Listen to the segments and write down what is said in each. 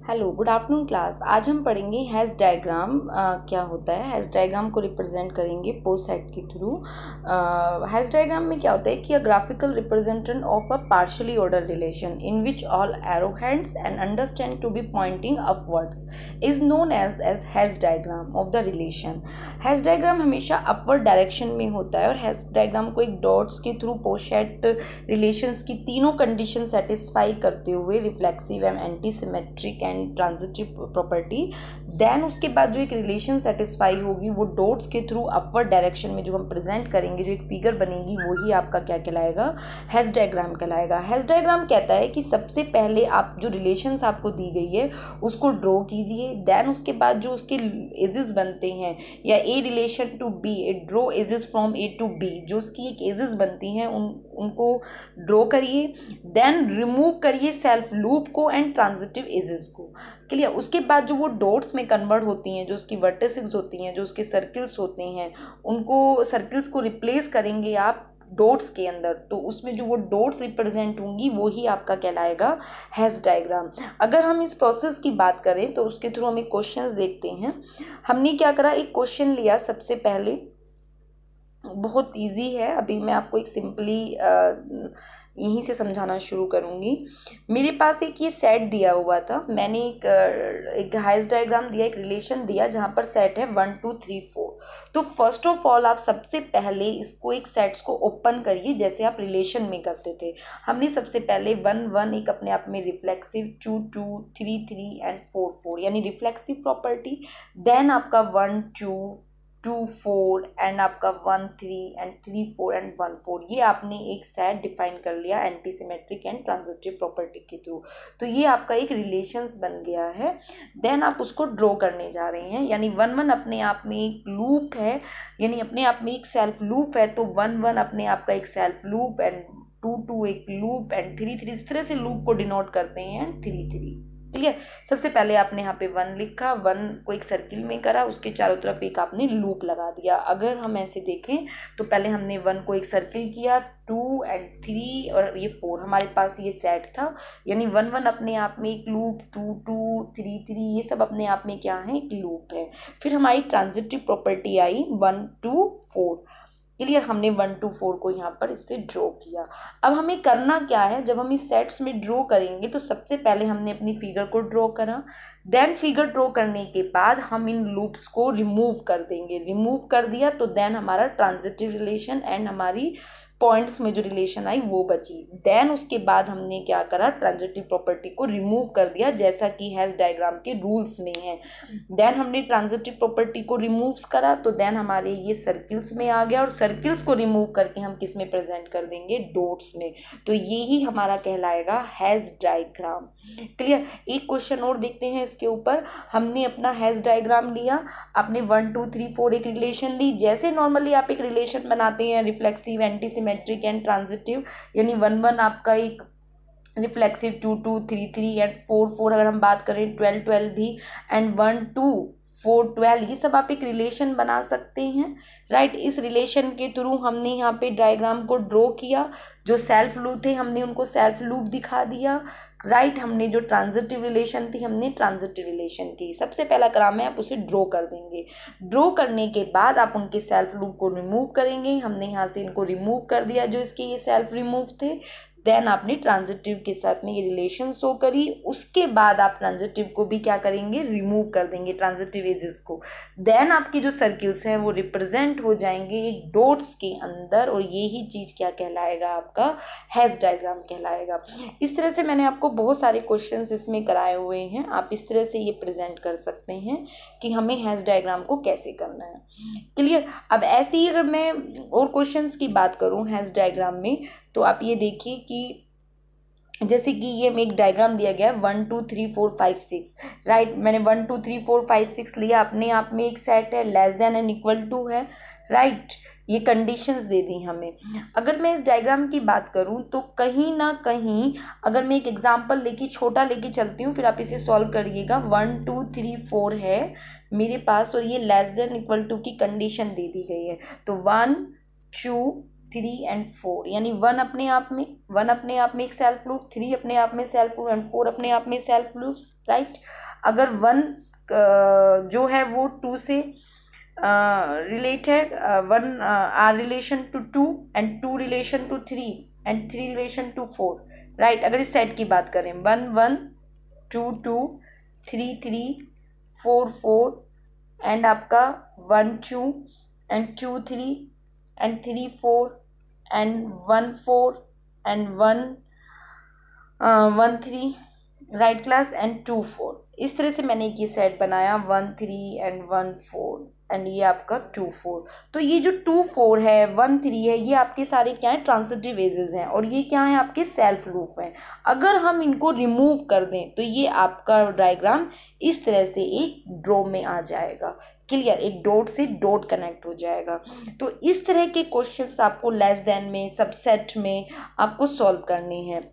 Hello, good afternoon class. आज हम पढ़ेंगे हैज़ डायग्राम क्या होता है। हैज़ डायग्राम को रिप्रेजेंट करेंगे पोसेट के थ्रू। हैज़ डायग्राम में क्या होता है कि a graphical representation of a partially order relation in which all arrow hands and understand to be pointing upwards is known as Hasse diagram of the relation. Hasse diagram हमेशा upward direction में होता है और has diagram को एक dots के through पोसेट relations की तीनों कंडीशन सेटिस्फाई करते हुए reflexive and anti symmetric and transitive property, then उसके बाद जो एक रिलेशन सेटिस्फाई होगी वो डॉट्स के थ्रू अपवर्ड डायरेक्शन में जो हम प्रेजेंट करेंगे, जो एक फिगर बनेगी, वही आपका क्या कहलाएगा, हैज़ डायग्राम कहलाएगा। हैज़ डायग्राम कहता है कि सबसे पहले आप जो रिलेशंस आपको दी गई है उसको ड्रॉ कीजिए, देन उसके बाद जो उसके एजेस बनते हैं या A relation to B, A draw edges from A to B, जो उसकी एक एजेस बनती हैं उनको ड्रॉ करिए, देन रिमूव करिए सेल्फ लूप को एंड ट्रांजिटिव एजेस को। क्लियर। उसके बाद जो वो डॉट्स में कन्वर्ट होती हैं, जो उसकी वर्टिसेस होती हैं, जो उसके सर्किल्स होते हैं, उनको सर्किल्स को रिप्लेस करेंगे आप डॉट्स के अंदर, तो उसमें जो वो डॉट्स रिप्रेजेंट होंगी वो ही आपका कहलाएगा हैज़ डायग्राम। अगर हम इस प्रोसेस की बात करें तो उसके थ्रू हम एक क्वेश्चंस देखते हैं। हमने क्या करा, एक क्वेश्चन लिया सबसे पहले, बहुत इजी है। अभी मैं आपको एक सिंपली यहीं से समझाना शुरू करूँगी। मेरे पास एक ये सेट दिया हुआ था, मैंने एक हैज़ डायग्राम दिया, एक रिलेशन दिया जहाँ पर सेट है 1 2 3 4। तो फर्स्ट ऑफ ऑल आप सबसे पहले इसको एक सेट्स को ओपन करिए जैसे आप रिलेशन में करते थे। हमने सबसे पहले 1 1 एक अपने आप में रिफ्लेक्सिव, 2 2 3 3 एंड 4 4 यानी रिफ्लेक्सिव प्रॉपर्टी, देन आपका 1 2 2 4 एंड आपका 1 3 एंड 3 4 एंड 1 4, ये आपने एक सेट डिफाइन कर लिया anti symmetric and transitive property के थ्रू। तो ये आपका एक रिलेशंस बन गया है। देन आप उसको ड्रॉ करने जा रहे हैं, यानी 1 1 अपने आप में एक लूप है, यानी अपने आप में एक सेल्फ लूप है, तो 1 1 अपने आप का एक सेल्फ लूप एंड 2 2 एक लूप एंड 3 3 इस तरह से लूप को डिनोट करते हैं एंड 3 3। क्लियर। सबसे पहले आपने यहाँ पे 1 लिखा, 1 को एक सर्किल में करा, उसके चारों तरफ एक आपने लूप लगा दिया। अगर हम ऐसे देखें तो पहले हमने 1 को एक सर्किल किया, 2 एंड 3 और ये 4, हमारे पास ये सेट था, यानी 1 1 अपने आप में एक लूप, 2 2 3 3 ये सब अपने आप में क्या है, एक लूप है। फिर हमारी ट्रांजिटिव प्रॉपर्टी आई 1 2 4। क्लियर। हमने 1 2 4 को यहाँ पर इससे ड्रॉ किया। अब हमें करना क्या है, जब हम इस सेट्स में ड्रॉ करेंगे तो सबसे पहले हमने अपनी फिगर को ड्रॉ करा, देन फिगर ड्रॉ करने के बाद हम इन लूप्स को रिमूव कर देंगे। रिमूव कर दिया तो देन हमारा ट्रांजिटिव रिलेशन एंड हमारी पॉइंट्स में जो रिलेशन आई वो बची। देन उसके बाद हमने क्या करा, ट्रांजिटिव प्रॉपर्टी को रिमूव कर दिया जैसा कि हैज़ डायग्राम के रूल्स में है। देन हमने ट्रांजिटिव प्रॉपर्टी को रिमूव करा तो देन हमारे ये सर्किल्स में आ गया, और सर्किल्स को रिमूव करके हम किस में प्रेजेंट कर देंगे, डॉट्स में। तो ये ही हमारा कहलाएगा हैज़ डायग्राम। क्लियर। एक क्वेश्चन और देखते हैं इसके ऊपर। हमने अपना हैज़ डायग्राम लिया, आपने 1 2 3 4 एक रिलेशन ली, जैसे नॉर्मली आप एक रिलेशन बनाते हैं reflexive, anti symmetric and transitive, यानी 1 1 आपका एक रिफ्लेक्सिव, 2 2 3 3 एंड 4 4, अगर हम बात करें 12 12 भी, एंड 1 2 4 12, ये सब आप एक रिलेशन बना सकते हैं। राइट। इस रिलेशन के थ्रू हमने यहाँ पे डायग्राम को ड्रॉ किया, जो सेल्फ लूप थे हमने उनको सेल्फ लूप दिखा दिया। राइट। हमने जो ट्रांजिटिव रिलेशन थी हमने ट्रांजिटिव रिलेशन की। सबसे पहला काम है आप उसे ड्रॉ कर देंगे। ड्रॉ करने के बाद आप उनके सेल्फ लूप को रिमूव करेंगे। हमने यहाँ से इनको रिमूव कर दिया जो इसके ये सेल्फ रिमूव थे। देन आपने ट्रांजिटिव के साथ में ये रिलेशन शो करी, उसके बाद आप ट्रांजिटिव को भी क्या करेंगे, रिमूव कर देंगे, ट्रांजिटिव एजेस को। देन आपकी जो सर्किल्स हैं वो रिप्रेजेंट हो जाएंगे एक डॉट्स के अंदर, और यही चीज़ क्या कहलाएगा, आपका हैज़ डायग्राम कहलाएगा। इस तरह से मैंने आपको बहुत सारे क्वेश्चंस इसमें कराए हुए हैं, आप इस तरह से ये प्रेजेंट कर सकते हैं कि हमें हैज़ डायग्राम को कैसे करना है। क्लियर। अब ऐसे ही अगर मैं और क्वेश्चंस की बात करूँ हैज़ डायग्राम में, तो आप ये देखिए कि जैसे कि ये में एक डायग्राम दिया गया है 1 2 3 4 5 6। राइट। मैंने 1 2 3 4 5 6 लिया, अपने आप में एक सेट है, less than and equal to है। राइट। ये कंडीशंस दे दी हमें। अगर मैं इस डायग्राम की बात करूं तो कहीं ना कहीं अगर मैं एक एग्जांपल लेके छोटा लेके चलती हूँ, फिर आप इसे सॉल्व करिएगा। 1 2 3 4 है मेरे पास, और ये लेस देन इक्वल टू की कंडीशन दे दी गई है, तो 1 2 3 एंड 4, यानी 1 अपने आप में एक सेल्फ लूप, 3 अपने आप में सेल्फ लूप एंड 4 अपने आप में सेल्फ लूप्स, राइट। अगर 1 जो है वो 2 से related, 1 are relation to 2 and 2 relation to 3 and 3 relation to 4, right. अगर इस सेट की बात करें 1 1 2 2 3 3 4 4 एंड आपका 1 2 and 2 3 and 3 4 and 1 4 and 1 3, right class, and 2 4। इस तरह से मैंने एक ये सेट बनाया 1 3 एंड 1 4 एंड ये आपका 2 4। तो ये जो 2 4 है 1 3 है, ये आपके सारे क्या है, ट्रांजिटिव एजेस हैं, और ये क्या है, आपके सेल्फ लूप हैं। अगर हम इनको रिमूव कर दें तो ये आपका डायग्राम इस तरह से एक ड्रॉ में आ जाएगा, क्लियर, एक डॉट से डॉट कनेक्ट हो जाएगा। तो इस तरह के क्वेश्चंस आपको लेस देन में, सबसेट में आपको सॉल्व करने हैं।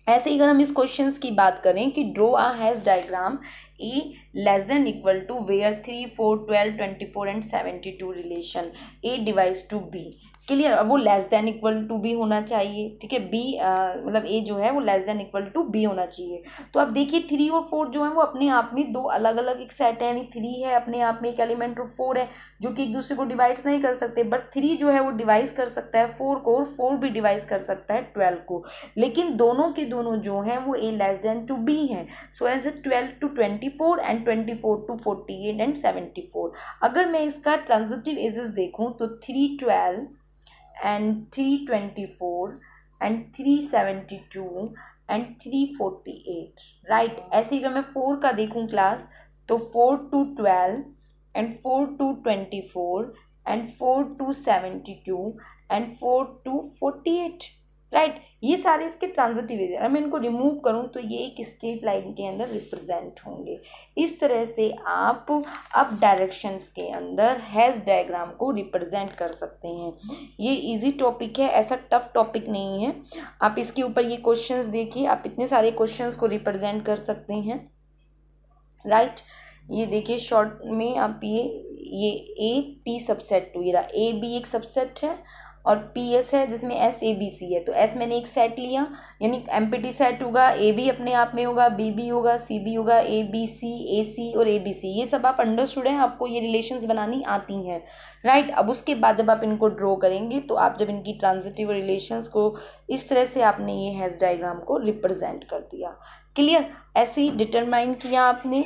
ऐसे ही अगर हम इस क्वेश्चंस की बात करें कि draw a Hasse diagram A less than equal to where 3 4 12 24 and 72 relation A divides to B, clear, वो less than equal to B होना चाहिए, ठीक है। बी मतलब ए जो है वो less than equal to B होना चाहिए। तो अब देखिए 3 और 4 जो है वो अपने आप में दो अलग अलग एक सेट है, यानी 3 है अपने आप में एक एलिमेंट और 4 है जो कि एक दूसरे को डिवाइड्स नहीं कर सकते, बट 3 जो है वो डिवाइस कर सकता है 4 को, और 4 भी डिवाइस कर सकता है 12 को, लेकिन दोनों के दोनों जो हैं वो A less than to B हैं। So as 12 to 24 and 24 to 48 and 74। अगर मैं इसका ट्रांजिटिव एजेस देखूँ तो 3 12 and 324 and 372 and 348, राइट। ऐसे ही अगर मैं 4 का देखूं क्लास तो 4 to 12 and 4 to 24 and 4 to 72 and 4 to 48, right. ये सारे इसके ट्रांजिटिव एज, अगर मैं इनको रिमूव करूं तो ये एक स्ट्रेट लाइन के अंदर रिप्रेजेंट होंगे। इस तरह से आप अप डायरेक्शंस के अंदर हैश डायग्राम को रिप्रेजेंट कर सकते हैं। ये इजी टॉपिक है, ऐसा टफ टॉपिक नहीं है। आप इसके ऊपर ये क्वेश्चंस देखिए, आप इतने सारे क्वेश्चंस को रिप्रेजेंट कर सकते हैं, राइट। ये देखिए शॉर्ट में आप ये ए पी सबसेट 2, ये ए बी एक सबसेट है और पी एस है जिसमें एस ए बी सी है। तो एस मैंने एक सेट लिया, यानी एम्प्टी सेट होगा, ए बी अपने आप में होगा, बी बी होगा, सी बी होगा, ए बी सी, ए सी और ए बी सी, ये सब आप अंडरस्टूड हैं, आपको ये रिलेशंस बनानी आती हैं, राइट। अब उसके बाद जब आप इनको ड्रॉ करेंगे तो आप जब इनकी ट्रांजिटिव रिलेशंस को इस तरह से आपने ये हैश डायग्राम को रिप्रेजेंट कर दिया, क्लियर। ऐसे ही डिटरमाइन किया आपने,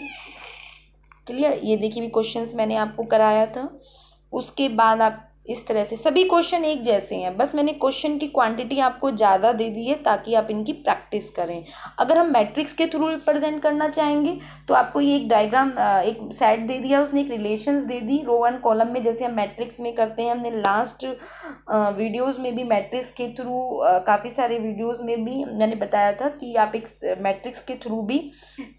क्लियर। ये देखिए भी क्वेश्चंस मैंने आपको कराया था। उसके बाद आप इस तरह से सभी क्वेश्चन एक जैसे हैं, बस मैंने क्वेश्चन की क्वांटिटी आपको ज़्यादा दे दी है ताकि आप इनकी प्रैक्टिस करें। अगर हम मैट्रिक्स के थ्रू रिप्रेजेंट करना चाहेंगे तो आपको ये एक डायग्राम, एक सेट दे दिया, उसने एक रिलेशंस दे दी रो एंड कॉलम में, जैसे हम मैट्रिक्स में करते हैं। हमने लास्ट वीडियोज़ में भी मैट्रिक्स के थ्रू, काफ़ी सारे वीडियोज़ में भी मैंने बताया था कि आप एक मैट्रिक्स के थ्रू भी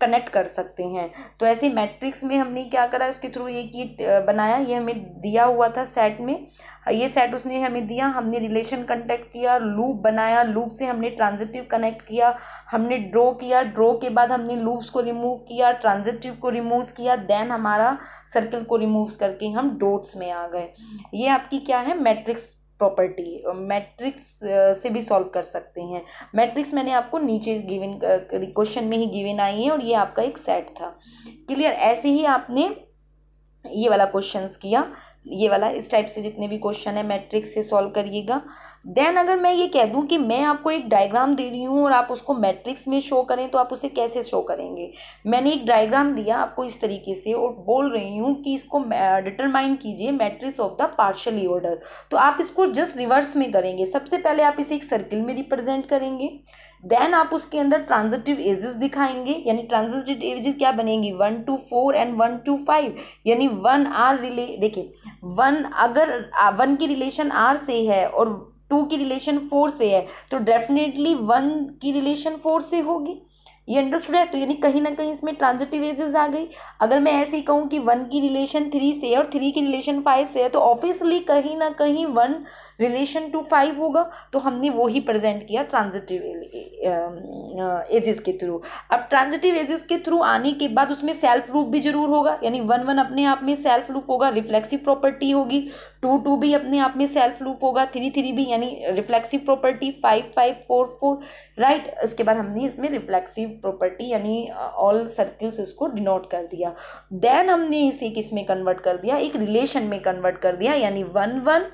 कनेक्ट कर सकते हैं। तो ऐसे मैट्रिक्स में हमने क्या करा, उसके थ्रू एक बनाया, ये हमें दिया हुआ था सेट में, ये सेट उसने हमें दिया, हमने रिलेशन कंटेक्ट किया, लूप बनाया, लूप से हमने ट्रांजिटिव कनेक्ट किया, हमने ड्रॉ किया, ड्रॉ के बाद हमने लूप्स को रिमूव किया, ट्रांजिटिव को रिमूव किया, देन हमारा सर्कल को रिमूव करके हम डॉट्स में आ गए। ये आपकी क्या है, मैट्रिक्स प्रॉपर्टी, मैट्रिक्स से भी सॉल्व कर सकते हैं। मैट्रिक्स मैंने आपको नीचे गिवन क्वेश्चन में ही गिवन आई है, और ये आपका एक सेट था, क्लियर। ऐसे ही आपने ये वाला क्वेश्चंस किया, ये वाला इस टाइप से जितने भी क्वेश्चन है मैट्रिक्स से सॉल्व करिएगा। देन अगर मैं ये कह दूं कि मैं आपको एक डायग्राम दे रही हूँ और आप उसको मैट्रिक्स में शो करें, तो आप उसे कैसे शो करेंगे। मैंने एक डायग्राम दिया आपको इस तरीके से और बोल रही हूँ कि इसको डिटरमाइन कीजिए matrix of the partially order, तो आप इसको जस्ट रिवर्स में करेंगे। सबसे पहले आप इसे एक सर्किल में रिप्रेजेंट करेंगे, देन आप उसके अंदर ट्रांजिटिव एजेस दिखाएंगे, यानी ट्रांजिटिव एजेस क्या बनेंगी, 1 to 4 एंड 1 to 5, यानी 1 आर देखिए 1 अगर 1 की रिलेशन आर से है और 2 की रिलेशन 4 से है तो डेफिनेटली 1 की रिलेशन 4 से होगी, ये अंडरस्टूड है। तो यानी कहीं ना कहीं इसमें ट्रांजिटिव एजेस आ गई। अगर मैं ऐसे ही कहूँ कि 1 की रिलेशन 3 से और 3 की रिलेशन 5 से है, तो ऑब्वियसली कहीं ना कहीं 1 रिलेशन टू 5 होगा। तो हमने वो ही प्रेजेंट किया ट्रांजिटिव एजेस के थ्रू। अब ट्रांजिटिव एजेस के थ्रू आने के बाद उसमें सेल्फ लूप भी जरूर होगा, यानी 1 1 अपने आप में सेल्फ लूप होगा, रिफ्लेक्सिव प्रॉपर्टी होगी। 2 2 भी अपने आप में सेल्फ लूप होगा, 3 3 भी यानी रिफ्लेक्सिव प्रॉपर्टी, 5 5 4 4 राइट। उसके बाद हमने इसमें रिफ्लेक्सिव प्रॉपर्टी यानी ऑल सर्किल्स इसको डिनोट कर दिया। देन हमने इसे किस में कन्वर्ट कर दिया, एक रिलेशन में कन्वर्ट कर दिया, यानी 1 1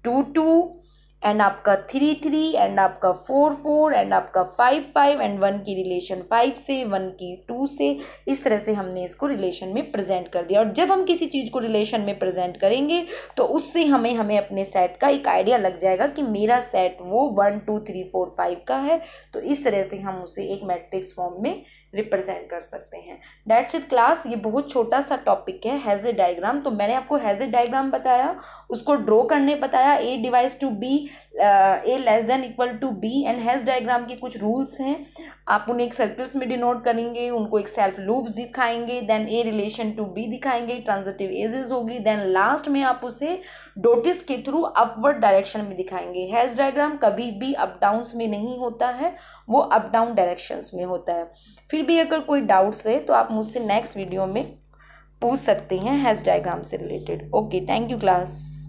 2 2 एंड आपका 3 3 एंड आपका 4 4 एंड आपका 5 5 एंड 1 की रिलेशन 5 से, 1 की 2 से। इस तरह से हमने इसको रिलेशन में प्रेजेंट कर दिया। और जब हम किसी चीज़ को रिलेशन में प्रेजेंट करेंगे तो उससे हमें अपने सेट का एक आइडिया लग जाएगा कि मेरा सेट वो 1 2 3 4 5 का है। तो इस तरह से हम उसे एक मैट्रिक्स फॉर्म में रिप्रेजेंट कर सकते हैं। That's it class. ये बहुत छोटा सा टॉपिक है हैज़ डायग्राम। तो मैंने आपको हैज़ डायग्राम बताया, उसको ड्रॉ करने बताया, A divides to B, A less than equal to B. And Hasse diagram के कुछ रूल्स हैं, आप उन्हें एक सर्कल्स में डिनोट करेंगे, उनको एक सेल्फ लूप्स दिखाएंगे, then A relation to B दिखाएंगे, ट्रांजिटिव एजेस होगी, देन लास्ट में आप उसे डॉटिस के थ्रू अपवर्ड डायरेक्शन में दिखाएंगे। हैज़ डायग्राम कभी भी अप डाउन्स में नहीं होता है, वो अप डाउन डायरेक्शंस में होता है। फिर भी अगर कोई डाउट्स रहे तो आप मुझसे नेक्स्ट वीडियो में पूछ सकते हैं हैज़ डायग्राम से related. Okay, thank you class.